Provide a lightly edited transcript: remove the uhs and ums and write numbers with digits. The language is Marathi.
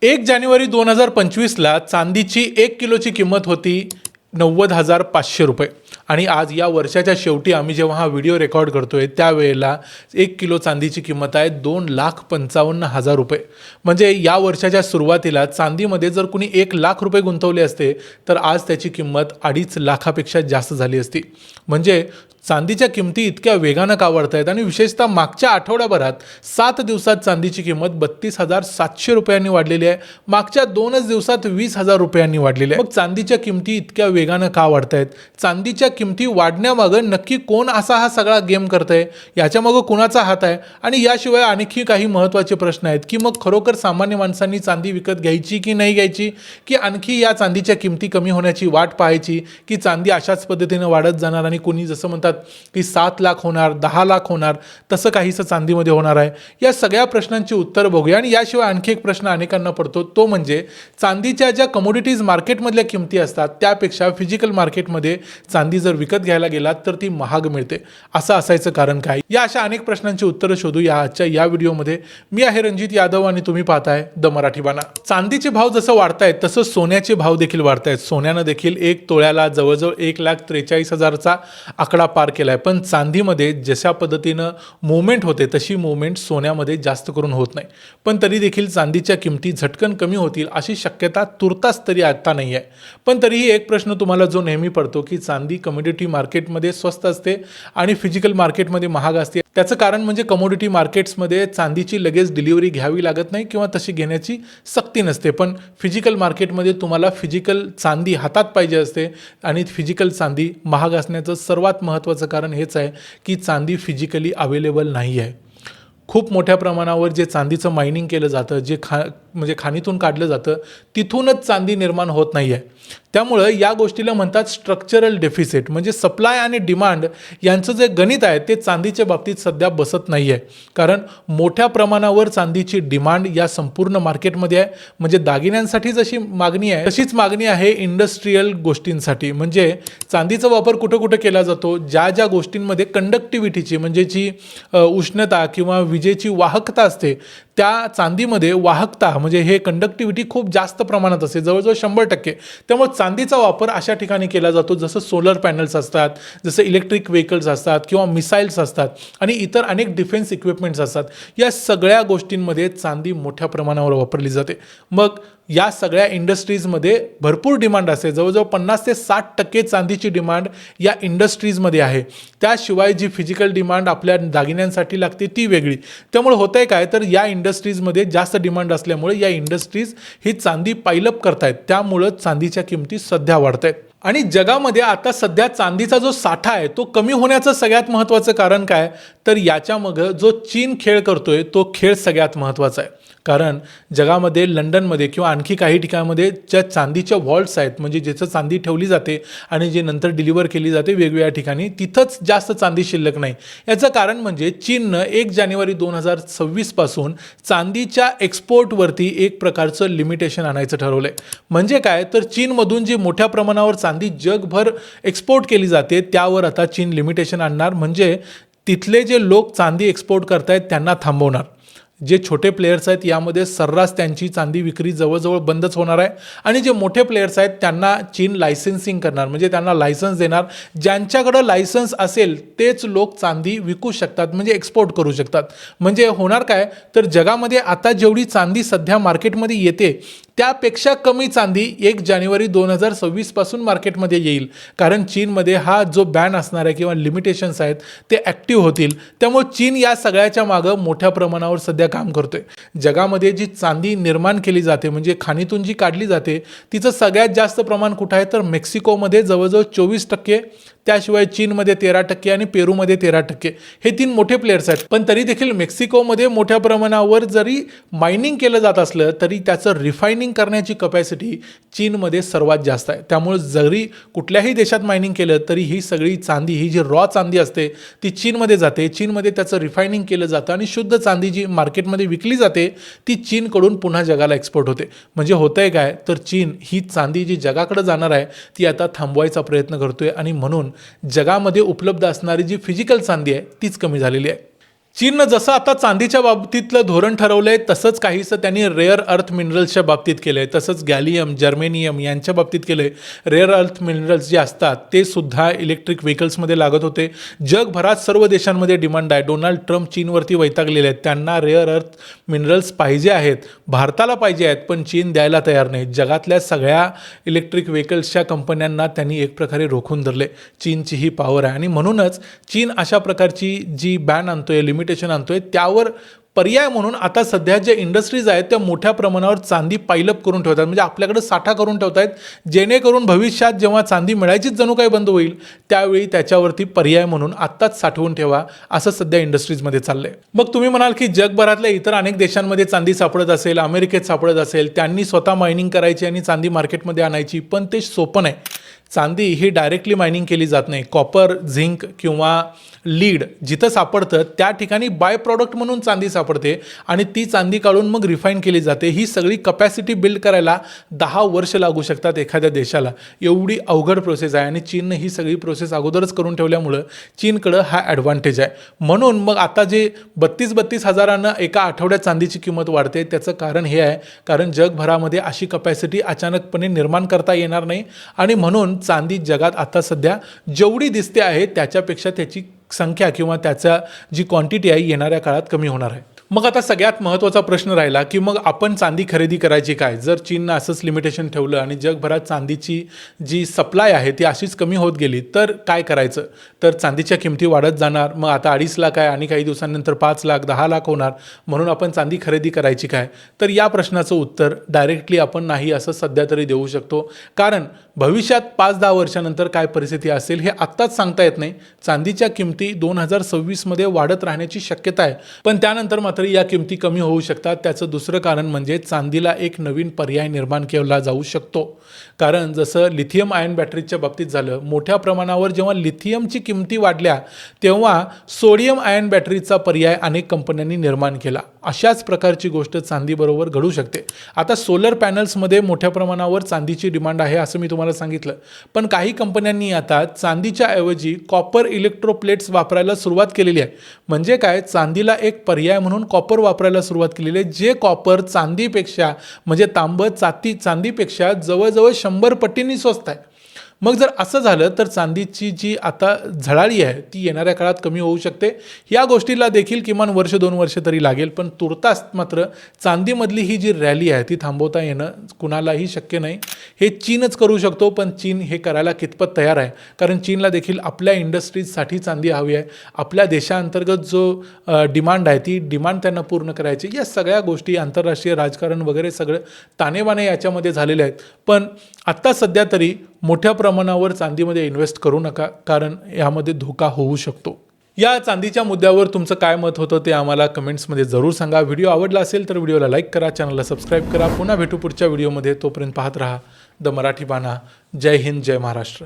1 जानेवारी 2025ला चांदीची 1 किलोची किंमत होती 90,500 रुपये आणि आज या वर्षाच्या शेवटी आम्ही जेव्हा हा व्हिडिओ रेकॉर्ड करतोय त्यावेळेला 1 किलो चांदीची किंमत आहे 2,55,000 रुपये. म्हणजे या वर्षाच्या सुरुवातीला चांदीमध्ये जर कुणी 1,00,000 रुपये गुंतवले असते तर आज त्याची किंमत 2,50,000पेक्षा जास्त झाली असती. म्हणजे चांदीच्या किमती इतक्या वेगानं का वाढत आहेत आणि विशेषतः मागच्या आठवड्याभरात 7 दिवसात चांदीची किंमत 32,700 रुपयांनी वाढलेली आहे. मागच्या 2च दिवसात 20,000 रुपयांनी वाढलेली आहे. मग चांदीच्या किमती इतक्या वेगानं का वाढत आहेत? चांदीच्या किमती वाढण्यामागं नक्की कोण असा हा सगळा गेम करतंय? याच्यामागं कुणाचा हात आहे? आणि याशिवाय आणखी काही महत्त्वाचे प्रश्न आहेत की मग खरोखर सामान्य माणसांनी चांदी विकत घ्यायची की नाही घ्यायची, की आणखी या चांदीच्या किमती कमी होण्याची वाट पाहायची, की चांदी अशाच पद्धतीने वाढत जाणार आणि कोणी जसं म्हणतात की 7 लाख होणार, 10 लाख होणार, तसं काहीसं चांदीमध्ये होणार आहे? या सगळ्या प्रश्नांची उत्तर बघूया. आणि याशिवाय आणखी एक प्रश्न अनेकांना पडतो, तो म्हणजे चांदीच्या ज्या कमोडिटीज मार्केटमधल्या किमती असतात त्यापेक्षा फिजिकल मार्केटमध्ये चांदी जर विकत घ्यायला गेलात तर ती महाग मिळते. असं असायचं कारण काय? या अशा अनेक प्रश्नांची उत्तरं शोधू या आजच्या या व्हिडिओमध्ये. मी आहे रणजित यादव आणि तुम्ही पाहताय द मराठी बाणा. चांदीचे भाव जसं वाढतायत तसं सोन्याचे भाव देखील वाढतायत. सोन्यानं देखील 1 तोळ्याला जवळजवळ 1,43,000चा आकडा पार केला आहे. पण चांदीमध्ये जशा पद्धतीनं मुवमेंट होते तशी मुवमेंट सोन्यामध्ये जास्त करून होत नाही. पण तरी देखील चांदीच्या किमती झटकन कमी होतील अशी शक्यता तुर्तास तरी आता नाही आहे. पण तरीही एक प्रश्न तुम्हाला जो नेहमी पडतो की चांदी कमोडिटी मार्केटमध्ये स्वस्त असते आणि फिजिकल मार्केटमध्ये महाग असते. त्याचं कारण म्हणजे कमोडिटी मार्केट्समध्ये चांदीची लगेच डिलिव्हरी घ्यावी लागत नाही किंवा तशी घेण्याची सक्ती नसते. पण फिजिकल मार्केटमध्ये तुम्हाला फिजिकल चांदी हातात पाहिजे असते आणि फिजिकल चांदी महाग असण्याचं सर्वात महत्त्वाचं कारण हेच आहे की चांदी फिजिकली अवेलेबल नाही आहे. खूप मोठ्या प्रमाणावर जे चांदीचं मायनिंग केलं जातं, जे म्हणजे खाणीतून काढलं जातं, तिथूनच चांदी निर्माण होत नाही आहे. त्यामुळं या गोष्टीला म्हणतात स्ट्रक्चरल डेफिसिट. म्हणजे सप्लाय आणि डिमांड यांचं जे गणित आहे ते चांदीच्या बाबतीत सध्या बसत नाही आहे. कारण मोठ्या प्रमाणावर चांदीची डिमांड या संपूर्ण मार्केटमध्ये आहे. म्हणजे दागिन्यांसाठी जशी मागणी आहे तशीच मागणी आहे इंडस्ट्रीयल गोष्टींसाठी. म्हणजे चांदीचा वापर कुठं कुठं केला जातो? ज्या ज्या गोष्टींमध्ये कंडक्टिव्हिटीची म्हणजे जी उष्णता किंवा विजेची वाहकता असते त्या चांदीमध्ये वाहकता म्हणजे हे कंडक्टिव्हिटी खूप जास्त प्रमाणात असते, जवळजवळ 100%. त्यामुळे चांदीचा वापर अशा ठिकाणी केला जातो जसं सोलर पॅनल्स असतात, जसं इलेक्ट्रिक व्हेकल्स असतात किंवा मिसाईल्स असतात आणि इतर अनेक डिफेन्स इक्विपमेंट्स असतात. या सगळ्या गोष्टींमध्ये चांदी मोठ्या प्रमाणावर वापरली जाते. मग या सगळ्या इंडस्ट्रीजमध्ये भरपूर डिमांड असते. जवळजवळ 50 ते 60% चांदीची डिमांड या इंडस्ट्रीजमध्ये आहे. त्याशिवाय जी फिजिकल डिमांड आपल्या दागिन्यांसाठी लागते ती वेगळी. त्यामुळे होतंय काय तर या इंडस्ट्रीजमध्ये जास्त डिमांड असल्यामुळे या इंडस्ट्रीज ही चांदी पाईलअप करतायत. त्यामुळं चांदीच्या किमती सध्या वाढत आहेत. आणि जगामध्ये आता सध्या चांदीचा जो साठा आहे तो कमी होण्याचं सगळ्यात महत्त्वाचं कारण काय तर याच्यामागं जो चीन खेळ करतोय तो खेळ सगळ्यात महत्त्वाचा आहे. कारण जगामध्ये लंडनमध्ये किंवा आणखी काही ठिकाणामध्ये ज्या चांदीच्या वॉल्ट्स आहेत म्हणजे जिथं चांदी ठेवली जाते आणि जे नंतर डिलिव्हर केली जाते वेगवेगळ्या ठिकाणी, तिथंच जास्त चांदी शिल्लक नाही. याचं कारण म्हणजे चीननं 1 जानेवारी 2026 पासून चांदीच्या एक्सपोर्टवरती एक प्रकारचं लिमिटेशन आणायचं ठरवलं आहे. म्हणजे काय तर चीनमधून जी मोठ्या प्रमाणावर चांदी जगभर एक्सपोर्ट केली जाते त्यावर आता चीन लिमिटेशन आणणार. म्हणजे तिथले जे लोक चांदी एक्सपोर्ट करतायत त्यांना थांबवणार. जे छोटे प्लेयर्स आहेत यामध्ये सर्रास त्यांची चांदी विक्री जवळजवळ बंदच होणार आहे आणि जे मोठे प्लेयर्स आहेत त्यांना चीन लायसन्सिंग करणार. म्हणजे त्यांना लायसन्स देणार. ज्यांच्याकडं लायसन्स असेल तेच लोक चांदी विकू शकतात म्हणजे एक्सपोर्ट करू शकतात. म्हणजे होणार काय तर जगामध्ये आता जेवढी चांदी सध्या मार्केटमध्ये येते त्यापेक्षा कमी चांदी 1 जानेवारी 2026 पासून मार्केटमध्ये येईल. कारण चीनमध्ये हा जो बॅन असणार आहे किंवा लिमिटेशन्स आहेत ते ॲक्टिव्ह होतील. त्यामुळे चीन या सगळ्याच्या मागं मोठ्या प्रमाणावर सध्या काम करतोय. जगामध्ये जी चांदी निर्माण केली जाते म्हणजे खाणीतून जी काढली जाते तिचं सगळ्यात जास्त प्रमाण कुठं आहे तर मेक्सिकोमध्ये जवळजवळ 24%, त्याशिवाय चीनमध्ये 13% आणि पेरूमध्ये 13%. हे 3 मोठे प्लेयर्स आहेत. पण तरी देखील मेक्सिकोमध्ये मोठ्या प्रमाणावर जरी मायनिंग केलं जात असलं तरी त्याचं रिफायनिंग करण्याची कपॅसिटी चीनमध्ये सर्वात जास्त आहे. त्यामुळे जरी कुठल्याही देशात मायनिंग केलं तरी ही सगळी चांदी ही जी रॉ चांदी असते ती चीनमध्ये जाते. चीनमध्ये त्याचं रिफायनिंग केलं जातं आणि शुद्ध चांदी जी मार्केटमध्ये विकली जाते ती चीनकडून पुन्हा जगाला एक्सपोर्ट होते. म्हणजे होतंय काय तर चीन ही चांदी जी जगाकडे जाणार आहे ती आता थांबवायचा प्रयत्न करतोय आणि म्हणून जगामध्ये उपलब्ध असणारी जी फिजिकल चांदी आहे तीच कमी झालेली आहे. चीननं जसं आता चांदीच्या बाबतीतलं धोरण ठरवलंय तसंच काहीसं त्यांनी रेअर अर्थ मिनरल्सच्या बाबतीत केलंय, तसंच गॅलियम, जर्मेनियम यांच्या बाबतीत केलंय. रेअर अर्थ मिनरल्स जे असतात ते सुद्धा इलेक्ट्रिक व्हेकल्समध्ये लागत होते. जगभरात सर्व देशांमध्ये डिमांड आहे. डोनाल्ड ट्रम्प चीनवरती वैतागलेले आहेत, त्यांना रेअर अर्थ मिनरल्स पाहिजे आहेत, भारताला पाहिजे आहेत, पण चीन द्यायला तयार नाही. जगातल्या सगळ्या इलेक्ट्रिक व्हेकल्सच्या कंपन्यांना त्यांनी एक प्रकारे रोखून धरले. चीनची ही पॉवर आहे आणि म्हणूनच चीन अशा प्रकारची जी बॅन आणतोय, लिमिटेशन आणतोय, त्यावर पर्याय म्हणून आता सध्या ज्या इंडस्ट्रीज आहेत त्या मोठ्या प्रमाणावर चांदी पाईलअप करून ठेवतात, म्हणजे आपल्याकडे साठा करून ठेवत आहेत, जेणेकरून भविष्यात जेव्हा चांदी मिळायचीच जणू काही बंद होईल त्यावेळी त्याच्यावरती पर्याय म्हणून आत्ताच साठवून ठेवा, असं सध्या इंडस्ट्रीजमध्ये चाललंय. मग तुम्ही म्हणाल की जगभरातल्या इतर अनेक देशांमध्ये चांदी सापडत असेल, अमेरिकेत सापडत असेल, त्यांनी स्वतः मायनिंग करायची आणि चांदी मार्केटमध्ये आणायची, पण ते सोपं नाही. चांदी ही डायरेक्टली मायनिंग केली जात नाही. कॉपर, झिंक किंवा लीड जिथं सापडतं त्या ठिकाणी बाय प्रॉडक्ट म्हणून चांदी सापडते आणि ती चांदी काढून मग रिफाईन केली जाते. ही सगळी कपॅसिटी बिल्ड करायला 10 वर्ष लागू शकतात एखाद्या देशाला. एवढी अवघड प्रोसेस आहे आणि चीननं ही सगळी प्रोसेस अगोदरच करून ठेवल्यामुळं चीनकडं हा ॲडव्हान्टेज आहे. म्हणून मग आता जे 32 हजारांना एका आठवड्यात चांदीची किंमत वाढते त्याचं कारण हे आहे, कारण जगभरामध्ये अशी कपॅसिटी अचानकपणे निर्माण करता येणार नाही आणि म्हणून चांदी जगात आता सध्या जेवढी दिसते आहे त्याच्यापेक्षा त्याची संख्या किंवा त्याचा जी क्वांटिटी आहे येणाऱ्या काळात कमी होणार आहे. मग आता सगळ्यात महत्त्वाचा प्रश्न राहिला की मग आपण चांदी खरेदी करायची काय? जर चीननं असंच लिमिटेशन ठेवलं आणि जगभरात चांदीची जी सप्लाय आहे ती अशीच कमी होत गेली तर काय करायचं? तर चांदीच्या किमती वाढत जाणार. मग आता 2.5 लाख आहे आणि काही दिवसांनंतर 5 लाख, 10 लाख होणार. म्हणून आपण चांदी खरेदी करायची काय? तर या प्रश्नाचं उत्तर डायरेक्टली आपण नाही असं सध्या तरी देऊ शकतो, कारण भविष्यात 5-10 वर्षानंतर काय परिस्थिती असेल हे आत्ताच सांगता येत नाही. चांदीच्या किमती 2026मध्ये वाढत राहण्याची शक्यता आहे, पण त्यानंतर मात्र या किमती कमी होऊ शकतात. त्याचं दुसरं कारण म्हणजे चांदीला एक नवीन पर्याय निर्माण केला जाऊ शकतो. कारण जसं लिथियम आयन बॅटरीच्या बाबतीत झालं, मोठ्या प्रमाणावर जेव्हा लिथियमची किमती वाढल्या तेव्हा सोडियम आयन बॅटरीचा पर्याय अनेक कंपन्यांनी निर्माण केला. अशाच प्रकारची गोष्ट चांदीबरोबर घडू शकते. आता सोलर पॅनल्समध्ये मोठ्या प्रमाणावर चांदीची डिमांड आहे असं मी तुम्हाला सांगितलं, पण काही कंपन्यांनी आता चांदीच्या ऐवजी कॉपर इलेक्ट्रोप्लेट्स वापरायला सुरुवात केलेली आहे. म्हणजे काय, चांदीला एक पर्याय म्हणून कॉपर वापरायला सुरुवात केलेली आहे, जे कॉपर चांदीपेक्षा म्हणजे चांदीपेक्षा जवळजवळ 100 पटींनी स्वस्त आहे. मग जर असं झालं तर चांदीची जी आता झळाळी आहे ती येणाऱ्या काळात कमी होऊ शकते. या गोष्टीला देखील किमान 1-2 वर्ष तरी लागेल, पण तुर्तास मात्र चांदीमधली ही जी रॅली आहे ती थांबवता येणं कुणालाही शक्य नाही. हे चीनच करू शकतो, पण चीन हे करायला कितपत तयार आहे? कारण चीनला देखील आपल्या इंडस्ट्रीजसाठी चांदी हवी आहे. आपल्या देशांतर्गत जो डिमांड आहे ती डिमांड त्यांना पूर्ण करायची. या सगळ्या गोष्टी आंतरराष्ट्रीय राजकारण वगैरे सगळं ताणेबाणे याच्यामध्ये झालेले आहेत. पण आत्ता सध्या तरी मोठ्या प्रमाणावर चांदीमध्ये इन्व्हेस्ट करू नका, कारण यामध्ये धोका होऊ शकतो. या चांदीच्या मुद्द्यावर तुमचं काय मत होतं ते आम्हाला कमेंट्समध्ये जरूर सांगा. व्हिडिओ आवडला असेल तर व्हिडिओला लाईक करा, चॅनलला सबस्क्राईब करा. पुन्हा भेटू पुढच्या व्हिडिओमध्ये. तोपर्यंत पाहत रहा द मराठी बाणा. जय हिंद, जय महाराष्ट्र.